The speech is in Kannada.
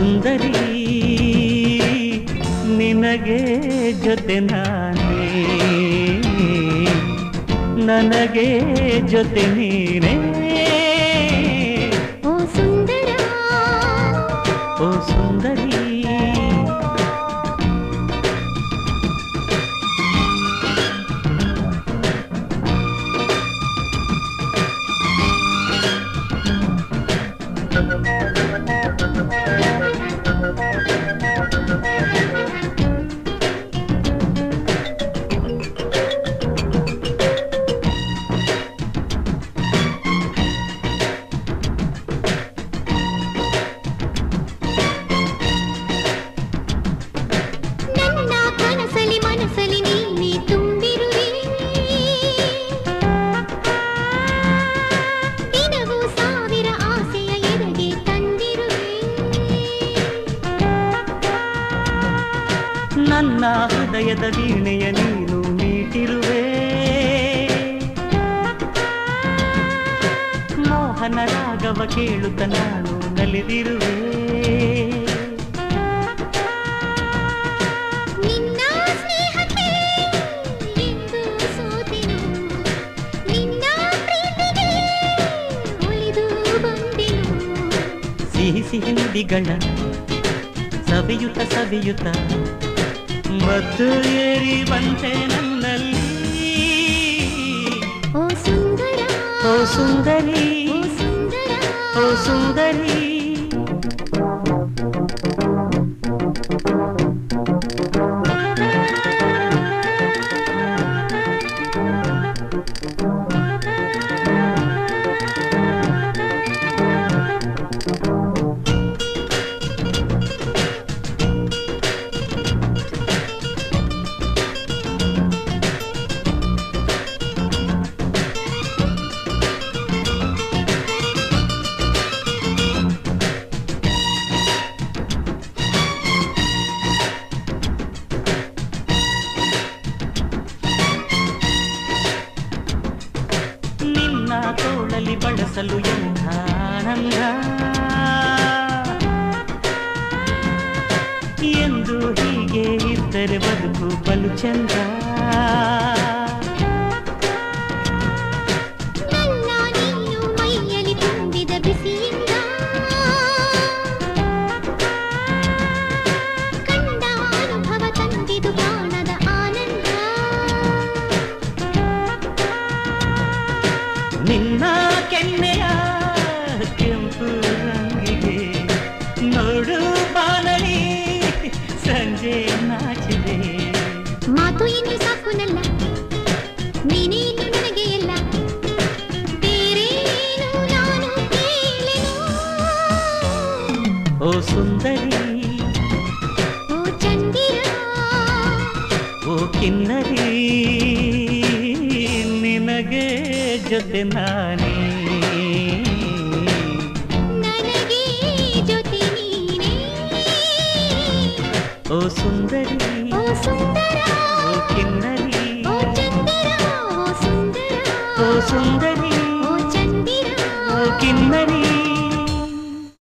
ಸುಂದರಿ ನಿನಗೆ ಜೊತೆ ನಾನೇ, ನನಗೆ ಜೊತೆ ನೀನೇ. ಓ ಸುಂದರ ಓ ಸುಂದರಿ ನನ್ನ ಹೃದಯದ ವೀಣೆಯ ನೀನು ಮೀಟಿರುವೆ, ಮೋಹನ ರಾಗವ ಕೇಳುತ್ತ ನಾನು ನಲಿದಿರುವೆ. ನಿನ್ನ ಸ್ನೇಹಕ್ಕೆ ಎಂದು ಸೋತೆನು, ನಿನ್ನ ಪ್ರೀತಿಗೆ ಒಲಿದು ಬಂದೆನು. ಸಿಹಿ ಸಿಹಿ ನುಡಿಗಳ ಸವಿಯುತ್ತ ಸವಿಯುತ್ತ ಮತ್ತು ಏರಿ ಬಂತೆ ನನ್ನಲ್ಲಿ. ಓ ಸುಂದರ ಓ ಸುಂದರಿ ಓ ಸುಂದರ ಓ ಸುಂದರಿ ತೋಳಲಿ ಬಳಸಲು ಎಂಥ ಆನಂದ ಎಂದು ಹೀಗೆ ಇದ್ದರೆ ಬದುಕು ಬಲು ಚಂದ. ನನ್ನ ನೀನು ಮೈಯಲ್ಲಿ ತುಂಬಿದ ಬಿಸಿಯಿಂದ ಕಂಡ ಅನುಭವ ತಂದಿದು ಕಾಣದ ಆನಂದ. ನಿನ್ನ ಕೆನ್ನೆಯ ಕೆಂಪು ರಂಗಿಗೆ ನೋಡು ಬಾನಲಿ ಸಂಜೆ ನಾಚಿದೆ. ಮಾತು ಇನ್ನು ಸಾಕುನಲ್ಲ, ನೀನೇನು ನನಗೆ ಎಲ್ಲ, ಬೇರೇನು ನಾನು ಕೇಳೆನು. ಓ ಸುಂದರಿ ಓ ಚಂದಿರ ಓ ಕಿನ್ನರಿ ನಿನಗೆ ಜೊತೆ ನಾನೇ, ನನಗೆ ಜೊತೆ ನೀನೇ. ಓ ಸುಂದರಿ ಓ ಸುಂದರ ಓ ಕಿನ್ನರಿ ಓ ಚಂದಿರ ಓ ಸುಂದರ ಓ ಸುಂದರಿ ಓ ಚಂದಿರ ಓ ಕಿನ್ನರಿ.